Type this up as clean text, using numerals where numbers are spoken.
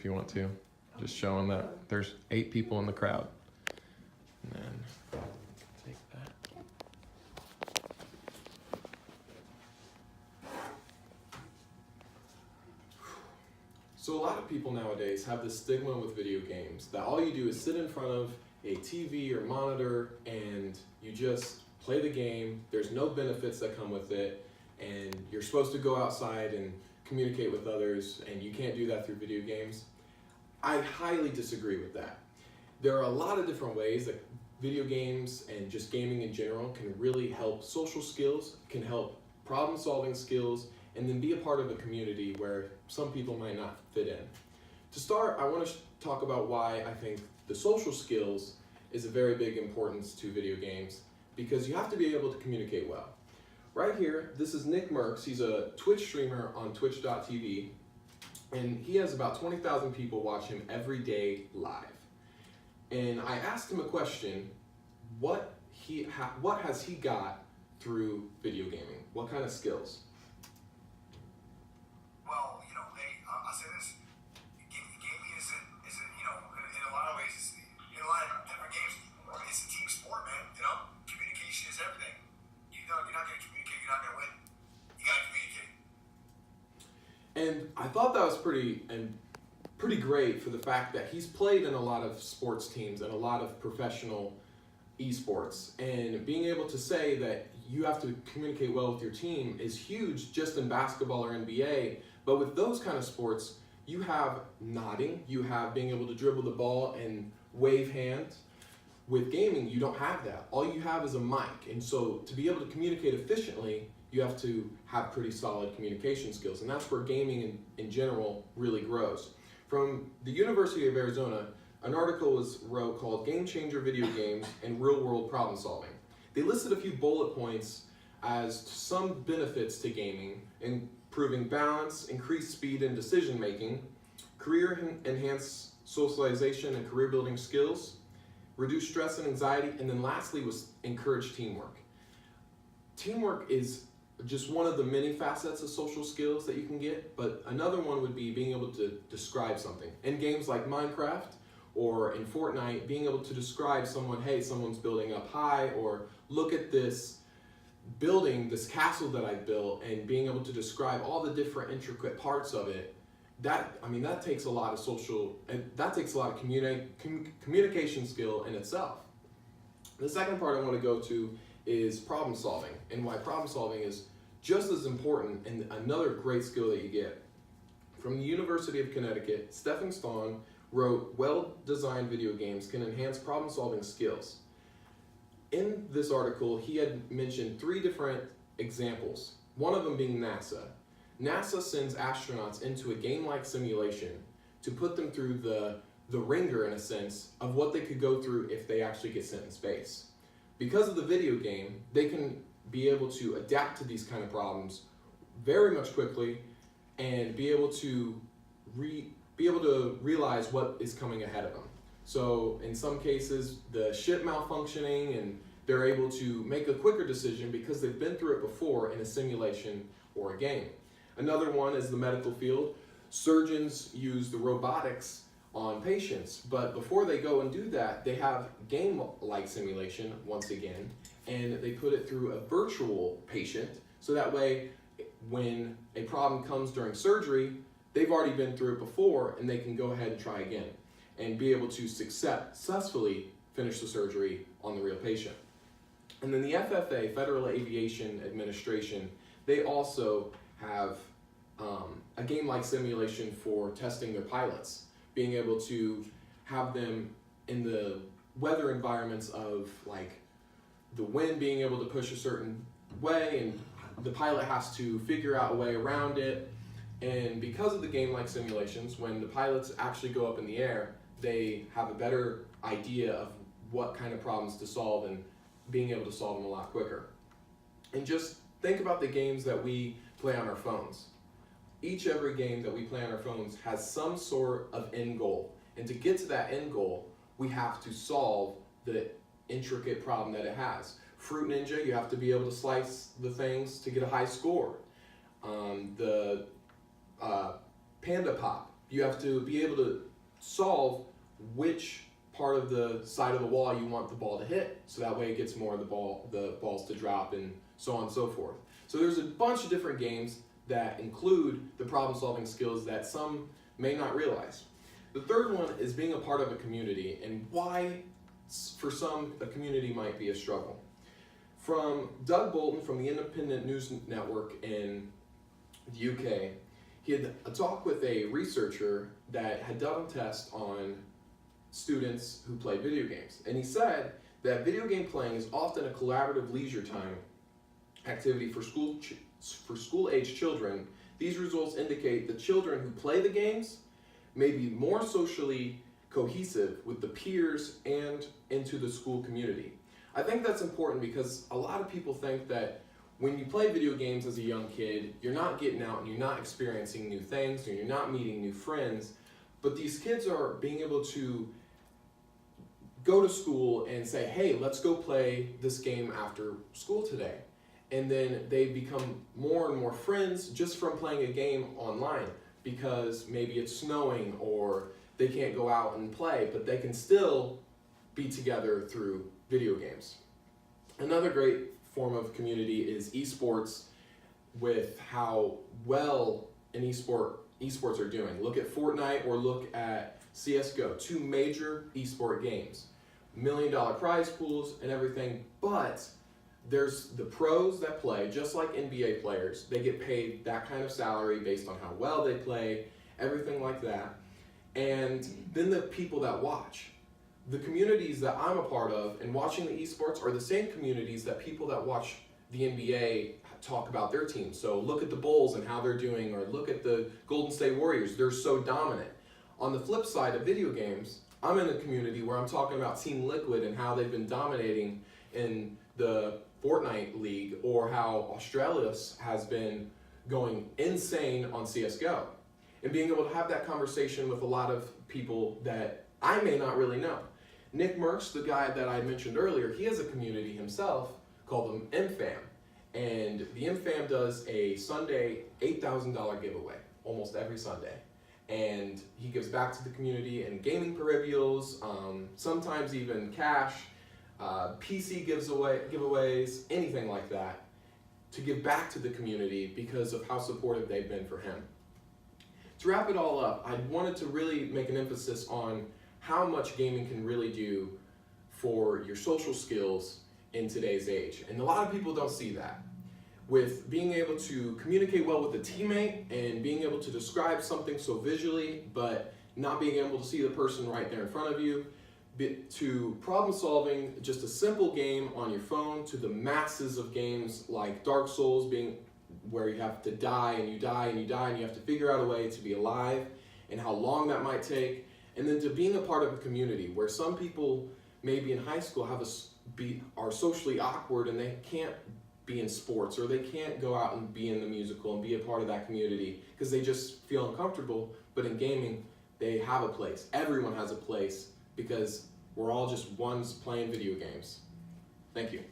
if you want to. Just showing that there's 8 people in the crowd. And then take that. So a lot of people nowadays have this stigma with video games that all you do is sit in front of a TV or monitor and you just play the game. There's no benefits that come with it, and you're supposed to go outside and communicate with others, and you can't do that through video games. I highly disagree with that. There are a lot of different ways that video games and just gaming in general can really help social skills, can help problem solving skills, and then be a part of a community where some people might not fit in. To start, I want to talk about why I think the social skills is a very big importance to video games, because you have to be able to communicate well. Right here, this is Nick Merckx. He's a Twitch streamer on twitch.tv, and he has about 20,000 people watch him every day live. And I asked him a question, what has he got through video gaming? What kind of skills? Well, I'll say this. Gaming isn't, in a lot of ways, in a lot of different games, it's a team sport, man. Communication is everything. You're not going to communicate, you're not going to win. You got to communicate. And I thought that was pretty great for the fact that he's played in a lot of sports teams and a lot of professional esports. And being able to say that you have to communicate well with your team is huge just in basketball or NBA. But with those kind of sports, you have nodding, you have being able to dribble the ball and wave hands. With gaming, you don't have that. All you have is a mic. And so to be able to communicate efficiently, you have to have pretty solid communication skills. And that's where gaming in general really grows. From the University of Arizona, an article was wrote called Game Changer Video Games and Real World Problem Solving. They listed a few bullet points as some benefits to gaming, improving balance, increased speed in decision making, career enhanced socialization and career building skills, reduce stress and anxiety, and then lastly was encourage teamwork. Teamwork is just one of the many facets of social skills that you can get, but another one would be being able to describe something. In games like Minecraft or in Fortnite, being able to describe someone, hey, someone's building up high, or look at this building, this castle that I built, and being able to describe all the different intricate parts of it. That takes a lot of communication skill in itself. The second part I want to go to is problem solving, and why problem solving is just as important and another great skill that you get. From the University of Connecticut, Stephen Stone wrote, well-designed video games can enhance problem solving skills. In this article, he had mentioned 3 different examples, one of them being NASA. NASA sends astronauts into a game-like simulation to put them through the ringer, in a sense, of what they could go through if they actually get sent in space. Because of the video game, they can be able to adapt to these kind of problems very much quickly and be able to realize what is coming ahead of them. So in some cases, the ship malfunctioning, and they're able to make a quicker decision because they've been through it before in a simulation or a game. Another one is the medical field. Surgeons use the robotics on patients, but before they go and do that, they have game-like simulation once again, and they put it through a virtual patient, so that way when a problem comes during surgery, they've already been through it before and they can go ahead and try again and be able to successfully finish the surgery on the real patient. And then the FFA, Federal Aviation Administration, they also have a game-like simulation for testing their pilots, being able to have them in the weather environments of like the wind being able to push a certain way, and the pilot has to figure out a way around it. And because of the game-like simulations, when the pilots actually go up in the air, they have a better idea of what kind of problems to solve and being able to solve them a lot quicker. And just think about the games that we play on our phones. Every game that we play on our phones has some sort of end goal. And to get to that end goal, we have to solve the intricate problem that it has. Fruit Ninja, you have to be able to slice the things to get a high score. The Panda Pop, you have to be able to solve which part of the side of the wall you want the ball to hit, so that way it gets more of the balls to drop, and so on and so forth. So there's a bunch of different games that include the problem solving skills that some may not realize. The third one is being a part of a community, and why for some a community might be a struggle. From Doug Bolton from the Independent News Network in the UK, he had a talk with a researcher that had done a test on students who play video games. And he said that video game playing is often a collaborative leisure time activity for school-age children. These results indicate that children who play the games may be more socially cohesive with the peers and into the school community. I think that's important because a lot of people think that when you play video games as a young kid, you're not getting out and you're not experiencing new things and you're not meeting new friends, but these kids are being able to go to school and say, hey, let's go play this game after school today. And then they become more and more friends just from playing a game online, because maybe it's snowing or they can't go out and play, but they can still be together through video games. Another great form of community is esports, with how well an esports are doing. Look at Fortnite or look at CSGO, two major esport games. $1 million prize pools and everything, but there's the pros that play, just like NBA players. They get paid that kind of salary based on how well they play, everything like that. And then the people that watch. The communities that I'm a part of and watching the esports are the same communities that people that watch the NBA talk about their team. So look at the Bulls and how they're doing, or look at the Golden State Warriors. They're so dominant. On the flip side of video games, I'm in a community where I'm talking about Team Liquid and how they've been dominating in the Fortnite League, or how Australis has been going insane on CSGO. And being able to have that conversation with a lot of people that I may not really know. Nick Merckx, the guy that I mentioned earlier, he has a community himself called the MFAM. And the MFAM does a Sunday $8,000 giveaway almost every Sunday. And he gives back to the community in gaming peripherals, sometimes even cash, PC giveaways, anything like that, to give back to the community because of how supportive they've been for him. To wrap it all up, I wanted to really make an emphasis on how much gaming can really do for your social skills in today's age. And a lot of people don't see that. With being able to communicate well with a teammate and being able to describe something so visually, but not being able to see the person right there in front of you, to problem solving just a simple game on your phone, to the masses of games like Dark Souls, being where you have to die and you die and you die and you have to figure out a way to be alive and how long that might take. And then to being a part of a community where some people maybe in high school are socially awkward and they can't be in sports, or they can't go out and be in the musical and be a part of that community because they just feel uncomfortable. But in gaming, they have a place. Everyone has a place because we're all just ones playing video games. Thank you.